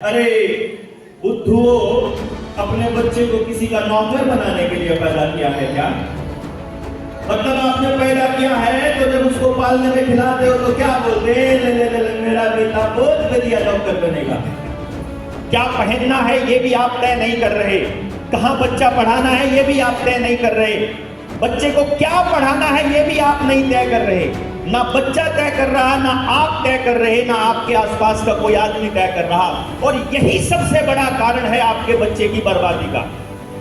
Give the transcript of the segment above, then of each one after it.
अरे बुद्धुओ, अपने बच्चे को किसी का नौकर बनाने के लिए पैदा किया है क्या? मतलब आपने पैदा किया है तो जब उसको पालने में खिलाते हो तो क्या बोलते हैं? ले ले ले मेरा बेटा बहुत बढ़िया नौकर बनेगा। क्या पहनना है ये भी आप तय नहीं कर रहे, कहाँ बच्चा पढ़ाना है ये भी आप तय नहीं कर रहे, बच्चे को क्या पढ़ाना है ये भी आप नहीं तय कर रहे। ना बच्चा तय कर रहा, ना आप तय कर रहे, ना आपके आसपास का कोई आदमी तय कर रहा। और यही सबसे बड़ा कारण है आपके बच्चे की बर्बादी का।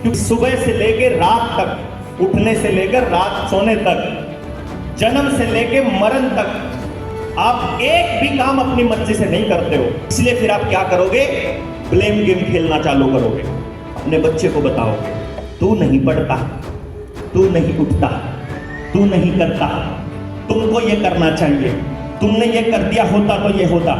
क्योंकि सुबह से लेकर रात तक, उठने से लेकर रात सोने तक, जन्म से लेकर मरण तक आप एक भी काम अपनी मर्जी से नहीं करते हो। इसलिए फिर आप क्या करोगे? ब्लेम गेम खेलना चालू करोगे। अपने बच्चे को बताओगे तू नहीं पढ़ता, तू नहीं उठता, तू नहीं करता, तुमको ये करना चाहिए, तुमने ये कर दिया होता तो ये होता।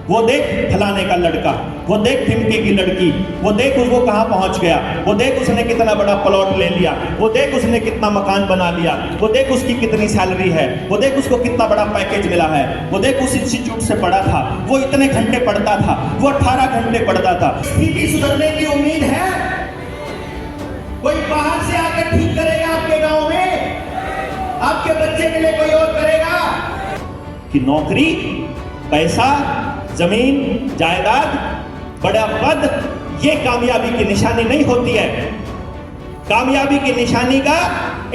वो देख फलाने का लड़का, वो देख ढिमके की लड़की, वो देख उसको कहां पहुंच गया, वो देख उसने कितना बड़ा प्लॉट ले लिया, वो देख उसने कितना मकान बना लिया, वो देख उसकी कितनी सैलरी है, वो देख उसको कितना बड़ा पैकेज मिला है, वो देख उस इंस्टीट्यूट से पढ़ा था, वो इतने घंटे पढ़ता था, वो 18 घंटे पढ़ता था। स्थिति सुधरने की उम्मीद है? कोई बाहर से आकर ठीक करेगा आपके गांव में? आपके बच्चे के लिए कोई और करेगा? कि नौकरी, पैसा, जमीन, जायदाद, बड़ा पद, ये कामयाबी की निशानी नहीं होती है। कामयाबी की निशानी का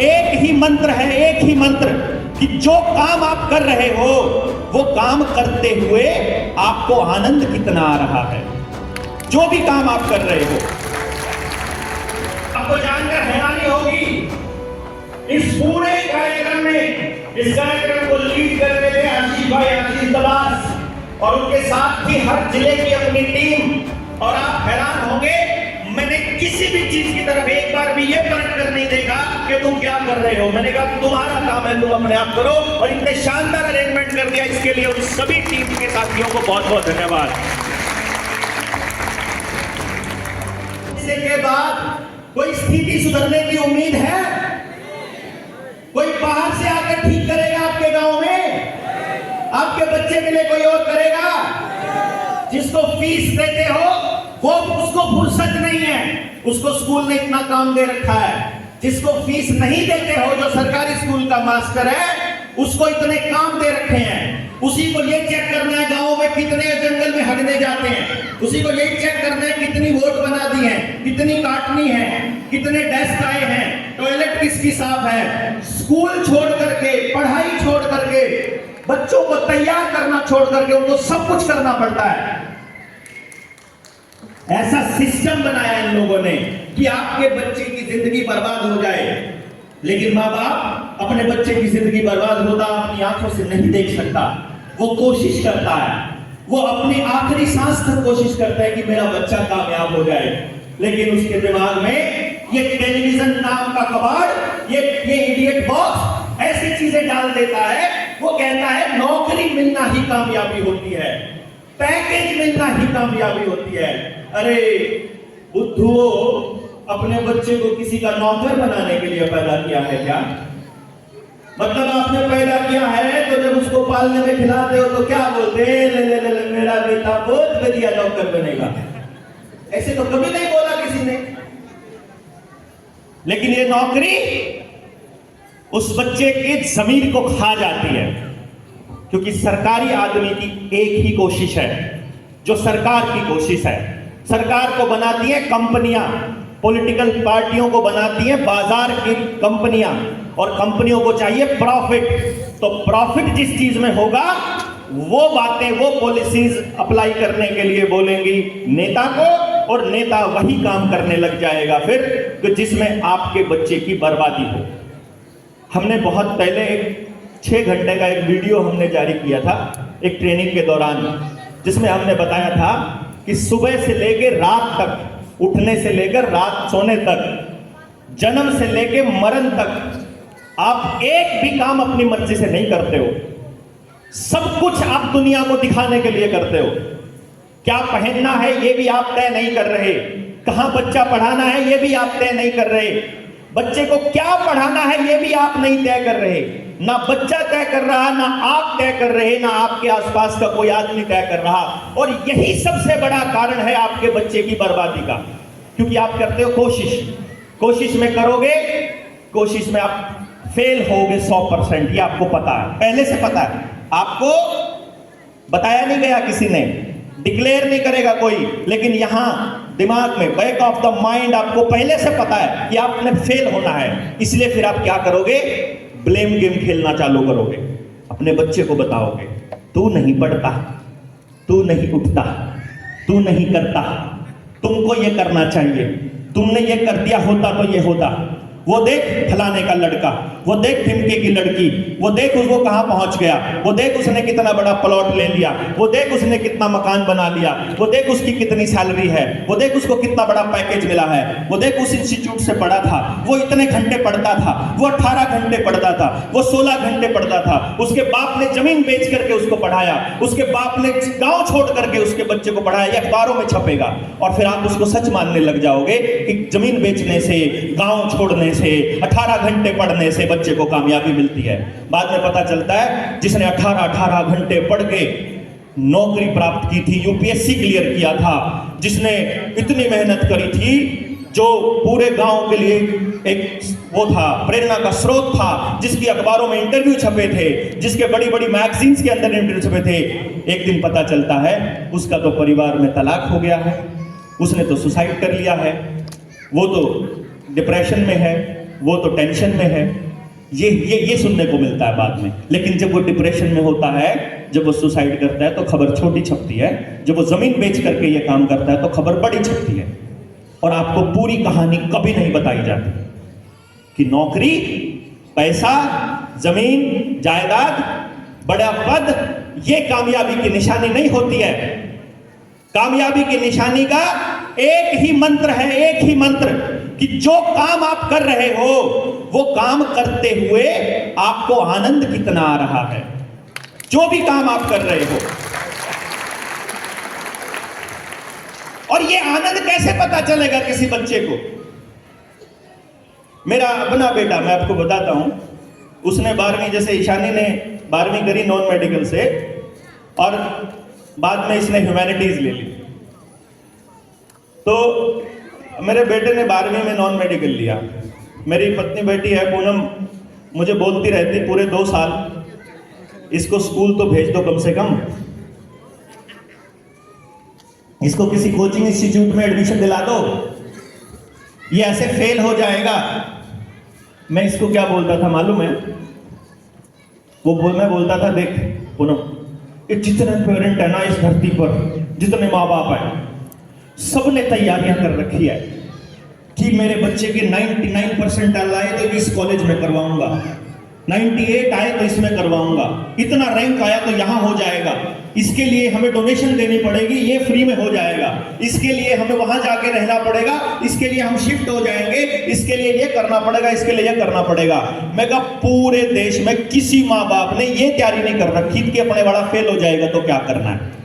एक ही मंत्र है, एक ही मंत्र, कि जो काम आप कर रहे हो वो काम करते हुए आपको आनंद कितना आ रहा है। जो भी काम आप कर रहे हो, आपको जानकर हैरानी होगी, इस पूरे कार्यक्रम में, इस कार्यक्रम को लीड कर रहे थे आशीष भाई, आशीष दलास, और उनके साथ ही हर जिले की अपनी टीम। और आप हैरान होंगे, मैंने किसी भी चीज की तरफ एक बार भी ये पलट कर नहीं देखा कि तुम क्या कर रहे हो। मैंने कहा तुम्हारा काम है, तुम अपने आप करो। और इतने शानदार अरेंजमेंट कर दिया, इसके लिए उन सभी टीम के साथियों को बहुत बहुत धन्यवाद। इसके बाद कोई स्थिति सुधरने की उम्मीद है? कोई बाहर से आकर ठीक करेगा आपके गांव में? आपके बच्चे के लिए कोई और करेगा? जिसको फीस देते हो वो, उसको फुर्सत नहीं है, उसको स्कूल ने इतना काम दे रखा है। जिसको फीस नहीं देते हो, जो सरकारी स्कूल का मास्टर है, उसको इतने काम दे रखे हैं। उसी को ये चेक करना है गांव में कितने जंगल में हटने जाते हैं, उसी को यही चेक करना है कितनी वोट बना दी है, कितनी काटनी है, कितने डेस्क आए हैं, टॉयलेट किसकी साफ है। स्कूल छोड़ करके, पढ़ाई छोड़ करके, बच्चों को तैयार करना छोड़ करके उनको सब कुछ करना पड़ता है। ऐसा सिस्टम बनाया इन लोगों ने कि आपके बच्चे की जिंदगी बर्बाद हो जाए। लेकिन माँ बाप अपने बच्चे की जिंदगी बर्बाद होता अपनी आंखों से नहीं देख सकता। वो कोशिश करता है, वो अपनी आखिरी सांस तक कोशिश करता है कि मेरा बच्चा कामयाब हो जाए। लेकिन उसके दिमाग में ये टेलीविजन नाम का कबाड़, ये इडियट बॉक्स ऐसी चीजें डाल देता है। वो कहता है नौकरी मिलना ही कामयाबी होती है, पैकेज मिलना ही कामयाबी होती है। अरे बुद्धुओ, अपने बच्चे को किसी का नौकर बनाने के लिए पैदा किया है क्या? मतलब आपने पैदा किया है तो जब उसको पालने में खिलाते हो तो क्या बोलते हैं? ले ले ले मेरा बेटा बहुत बढ़िया नौकर बनेगा। ऐसे तो कभी नहीं बोला किसी ने। लेकिन ये नौकरी उस बच्चे के जमीर को खा जाती है। क्योंकि सरकारी आदमी की एक ही कोशिश है, जो सरकार की कोशिश है, सरकार को बनाती है कंपनियां, पॉलिटिकल पार्टियों को बनाती हैं बाजार की कंपनियां, और कंपनियों को चाहिए प्रॉफिट। तो प्रॉफिट जिस चीज में होगा वो बातें, वो पॉलिसीज अप्लाई करने के लिए बोलेंगी नेता को, और नेता वही काम करने लग जाएगा फिर जिसमें आपके बच्चे की बर्बादी हो। हमने बहुत पहले 6 घंटे का एक वीडियो हमने जारी किया था एक ट्रेनिंग के दौरान, जिसमें हमने बताया था कि सुबह से लेकर रात तक, उठने से लेकर रात सोने तक, जन्म से लेकर मरण तक आप एक भी काम अपनी मर्जी से नहीं करते हो। सब कुछ आप दुनिया को दिखाने के लिए करते हो। क्या पहनना है ये भी आप तय नहीं कर रहे, कहां बच्चा पढ़ाना है ये भी आप तय नहीं कर रहे, बच्चे को क्या पढ़ाना है ये भी आप नहीं तय कर रहे। ना बच्चा तय कर रहा, ना आप तय कर रहे, ना आपके आसपास का कोई आदमी तय कर रहा। और यही सबसे बड़ा कारण है आपके बच्चे की बर्बादी का, क्योंकि आप करते हो कोशिश में करोगे, कोशिश में आप फेल होगे 100%, ये आपको पता है, पहले से पता है, आपको बताया नहीं गया, किसी ने डिक्लेयर नहीं करेगा कोई, लेकिन यहां दिमाग में, बैक ऑफ द माइंड आपको पहले से पता है कि आपने फेल होना है। इसलिए फिर आप क्या करोगे? ब्लेम गेम खेलना चालू करोगे, अपने बच्चे को बताओगे, तू नहीं पढ़ता, तू नहीं उठता, तू नहीं करता, तुमको ये करना चाहिए, तुमने ये कर दिया होता तो ये होता, वो देख फलाने का लड़का, वो देख ढिमके की लड़की, वो देख उसको कहां पहुंच गया, वो देख उसने कितना बड़ा प्लॉट ले लिया, वो देख उसने कितना मकान बना लिया, वो देख उसकी कितनी सैलरी है, वो देख उसको कितना बड़ा पैकेज मिला है, वो देख उस इंस्टीट्यूट से पढ़ा था, वो इतने घंटे पढ़ता था, वो 18 घंटे पढ़ता था, वो 16 घंटे पढ़ता था, उसके बाप ने जमीन बेच करके उसको पढ़ाया, उसके बाप ने गांव छोड़ करके उसके बच्चे को पढ़ाया, ये अखबारों में छपेगा। और फिर आप उसको सच मानने लग जाओगे कि जमीन बेचने से, गांव छोड़ने से, 18 घंटे पढ़ने से बच्चे को कामयाबी मिलती है। बाद में पता चलता है जिसने 18 घंटे पढ़ के नौकरी प्राप्त की थी, यूपीएससी क्लियर किया था, जिसने इतनी मेहनत करी थी, जो पूरे गांव के लिए एक वो था, प्रेरणा का स्रोत था, जिसकी अखबारों में इंटरव्यू छपे थे, जिसके बड़ी बड़ी मैगजीन्स के अंदर इंटरव्यू छपे थे, एक दिन पता चलता है उसका तो परिवार में तलाक हो गया है, उसने तो सुसाइड कर लिया है, वो तो डिप्रेशन में है, वो तो टेंशन में है। ये सुनने को मिलता है बाद में। लेकिन जब वो डिप्रेशन में होता है, जब वो सुसाइड करता है तो खबर छोटी छपती है, जब वो जमीन बेच करके ये काम करता है तो खबर बड़ी छपती है। और आपको पूरी कहानी कभी नहीं बताई जाती कि नौकरी, पैसा, जमीन, जायदाद, बड़ा पद, ये कामयाबी की निशानी नहीं होती है। कामयाबी की निशानी का एक ही मंत्र है, एक ही मंत्र, कि जो काम आप कर रहे हो वो काम करते हुए आपको आनंद कितना आ रहा है, जो भी काम आप कर रहे हो। और ये आनंद कैसे पता चलेगा किसी बच्चे को? मेरा अपना बेटा, मैं आपको बताता हूं, उसने 12वीं, जैसे ईशानी ने 12वीं करी नॉन मेडिकल से, और बाद में इसने ह्यूमैनिटीज ले ली। तो मेरे बेटे ने 12वीं में नॉन मेडिकल लिया। मेरी पत्नी बेटी है पूनम, मुझे बोलती रहती पूरे 2 साल, इसको स्कूल तो भेज दो कम से कम, इसको किसी कोचिंग इंस्टीट्यूट में एडमिशन दिला दो, ये ऐसे फेल हो जाएगा। मैं इसको क्या बोलता था मालूम है? मैं बोलता था, देख पूनम, ये जितने पेरेंट है ना इस धरती पर, जितने माँ बाप हैं, सबने तैयारियां कर रखी है कि मेरे बच्चे के 99% आए तो इस कॉलेज में करवाऊंगा, 98 आए तो इसमें करवाऊंगा, इतना रैंक आया तो यहां हो जाएगा, इसके लिए हमें डोनेशन देनी पड़ेगी, ये फ्री में हो जाएगा, इसके लिए हमें वहां जाके रहना पड़ेगा, इसके लिए हम शिफ्ट हो जाएंगे, इसके लिए ये करना पड़ेगा, इसके लिए ये करना पड़ेगा। मैं कहा पूरे देश में किसी माँ बाप ने ये तैयारी नहीं कर रखी कि अपने बड़ा फेल हो जाएगा तो क्या करना है।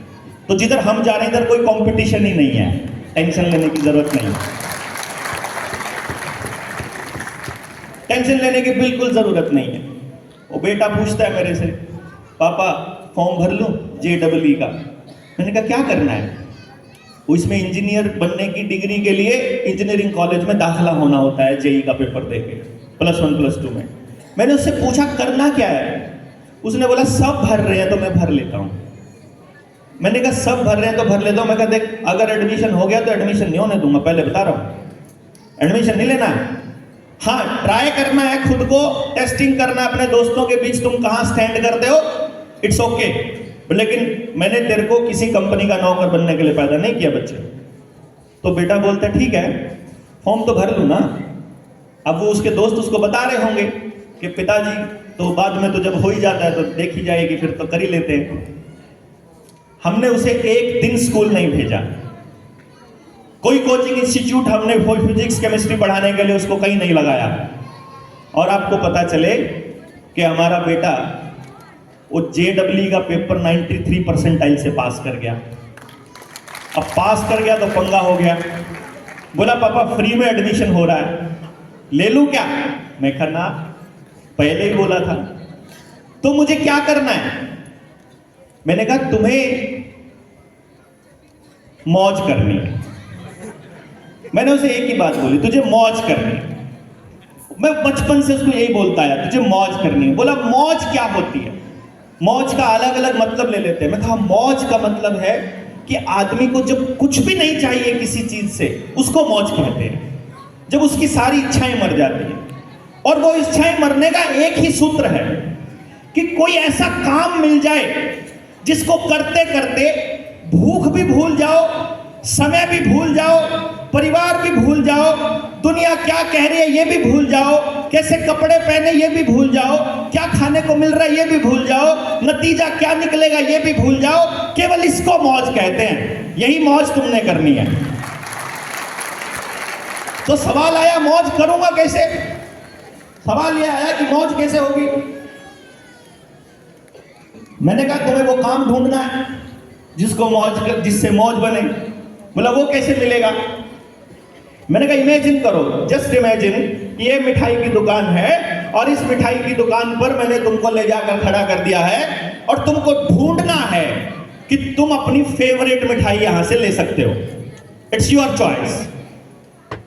तो जिधर हम जा रहे हैं इधर कोई कंपटीशन ही नहीं है, टेंशन लेने की जरूरत नहीं, टेंशन लेने की बिल्कुल जरूरत नहीं है। वो बेटा पूछता है मेरे से, पापा फॉर्म भर लूं JEE का? मैंने कहा क्या करना है? वो इसमें इंजीनियर बनने की डिग्री के लिए इंजीनियरिंग कॉलेज में दाखिला होना होता है, JEE का पेपर देके +1 +2 में। मैंने उससे पूछा करना क्या है? उसने बोला सब भर रहे हैं तो मैं भर लेता हूं। मैंने कहा सब भर रहे हैं तो भर लेता हूं। मैं कहा देख, अगर एडमिशन हो गया तो एडमिशन नहीं होने दूंगा, पहले बता रहा हूं, एडमिशन नहीं लेना है। हाँ, ट्राई करना है, खुद को टेस्टिंग करना है अपने दोस्तों के बीच, तुम कहां स्टैंड करते हो, इट्स ओके। लेकिन मैंने तेरे को किसी कंपनी का नौकर बनने के लिए पैदा नहीं किया बच्चे। तो बेटा बोलता ठीक है, फॉर्म तो भर लूं ना। अब वो उसके दोस्त उसको बता रहे होंगे कि पिताजी तो बाद में तो जब हो ही जाता है तो देख ही जाएगी, फिर तो कर ही लेते हैं। हमने उसे एक दिन स्कूल नहीं भेजा, कोई कोचिंग इंस्टीट्यूट हमने फिजिक्स केमिस्ट्री पढ़ाने के लिए उसको कहीं नहीं लगाया। और आपको पता चले कि हमारा बेटा वो JEE का पेपर 93 परसेंटाइल से पास कर गया। अब पास कर गया तो पंगा हो गया। बोला पापा फ्री में एडमिशन हो रहा है, ले लूं क्या? मैं कहा ना, पहले ही बोला था तो मुझे क्या करना है? मैंने कहा तुम्हें मौज करनी है। मैंने उसे एक ही बात बोली, तुझे मौज करनी है। मैं बचपन से उसको यही बोलता आया, तुझे मौज करनी है। बोला मौज क्या होती है? मौज का अलग अलग मतलब ले लेते हैं। मैं कहा मौज का मतलब है कि आदमी को जब कुछ भी नहीं चाहिए किसी चीज से, उसको मौज कहते हैं। जब उसकी सारी इच्छाएं मर जाती हैं, और वो इच्छाएं मरने का एक ही सूत्र है कि कोई ऐसा काम मिल जाए जिसको करते करते भूख भी भूल जाओ, समय भी भूल जाओ, परिवार भी भूल जाओ, दुनिया क्या कह रही है ये भी भूल जाओ, कैसे कपड़े पहने ये भी भूल जाओ, क्या खाने को मिल रहा है ये भी भूल जाओ, नतीजा क्या निकलेगा ये भी भूल जाओ। केवल इसको मौज कहते हैं। यही मौज तुमने करनी है। तो सवाल आया मौज करूंगा कैसे? सवाल यह आया कि मौज कैसे होगी? मैंने कहा तुम्हें वो काम ढूंढना है जिससे मौज बने। बोला वो कैसे मिलेगा? मैंने कहा इमेजिन करो, जस्ट इमेजिन, ये मिठाई की दुकान है और इस मिठाई की दुकान पर मैंने तुमको ले जाकर खड़ा कर दिया है और तुमको ढूंढना है कि तुम अपनी फेवरेट मिठाई यहां से ले सकते हो। It's your choice.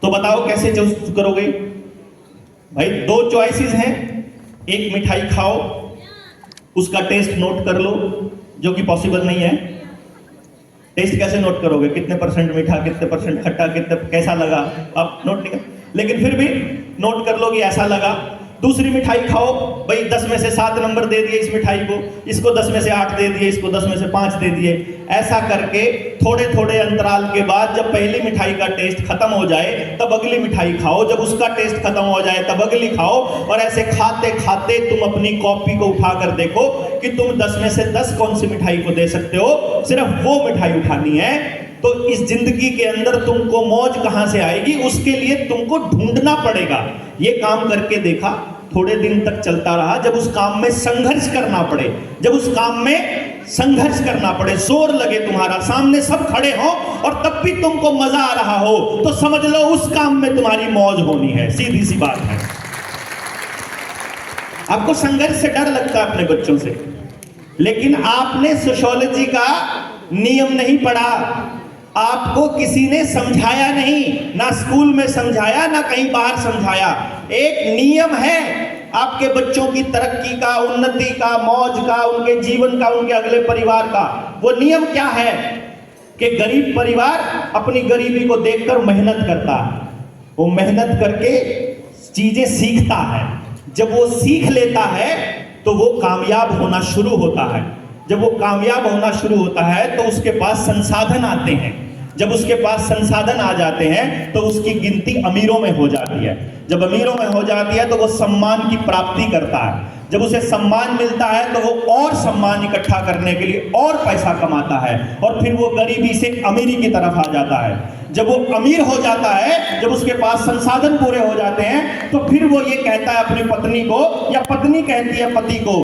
तो बताओ कैसे चूज करोगे? भाई दो चॉइसेस हैं, एक मिठाई खाओ, उसका टेस्ट नोट कर लो, जो कि पॉसिबल नहीं है। टेस्ट कैसे नोट करोगे? कितने परसेंट मीठा, कितने परसेंट खट्टा, कितने कैसा लगा, अब नोट नहीं कर, लेकिन फिर भी नोट कर लो कि ऐसा लगा। दूसरी मिठाई खाओ, भाई 10 में से 7 नंबर दे दिए इस मिठाई को, इसको 10 में से 8 दे दिए, इसको 10 में से 5 दे दिए। ऐसा करके थोड़े थोड़े अंतराल के बाद जब पहली मिठाई का टेस्ट खत्म हो जाए तब अगली मिठाई खाओ, जब उसका टेस्ट खत्म हो जाए तब अगली खाओ, और ऐसे खाते खाते तुम अपनी कॉपी को उठाकर देखो कि तुम 10 में से 10 कौन सी मिठाई को दे सकते हो। सिर्फ वो मिठाई उठानी है। तो इस जिंदगी के अंदर तुमको मौज कहां से आएगी? उसके लिए तुमको ढूंढना पड़ेगा। ये काम करके देखा, थोड़े दिन तक चलता रहा। जब उस काम में संघर्ष करना पड़े, जब उस काम में संघर्ष करना पड़े, जोर लगे, तुम्हारा सामने सब खड़े हो और तब भी तुमको मजा आ रहा हो, तो समझ लो उस काम में तुम्हारी मौज होनी है। सीधी सी बात है। आपको संघर्ष से डर लगता है अपने बच्चों से, लेकिन आपने सोशियोलॉजी का नियम नहीं पढ़ा, आपको किसी ने समझाया नहीं, ना स्कूल में समझाया, ना कहीं बाहर समझाया। एक नियम है आपके बच्चों की तरक्की का, उन्नति का, मौज का, उनके जीवन का, उनके अगले परिवार का। वो नियम क्या है कि गरीब परिवार अपनी गरीबी को देखकर मेहनत करता है, वो मेहनत करके चीजें सीखता है। जब वो सीख लेता है तो वो कामयाब होना शुरू होता है। जब वो कामयाब होना शुरू होता है तो उसके पास संसाधन आते हैं। जब उसके पास संसाधन आ जाते हैं तो उसकी गिनती अमीरों में हो जाती है। जब अमीरों में हो जाती है तो वो सम्मान की प्राप्ति करता है। जब उसे सम्मान मिलता है तो वो और सम्मान इकट्ठा करने के लिए और पैसा कमाता है, और फिर वो गरीबी से अमीरी की तरफ आ जाता है। जब वो अमीर हो जाता है, जब उसके पास संसाधन पूरे हो जाते हैं, तो फिर वो ये कहता है अपनी पत्नी को, या पत्नी कहती है पति को,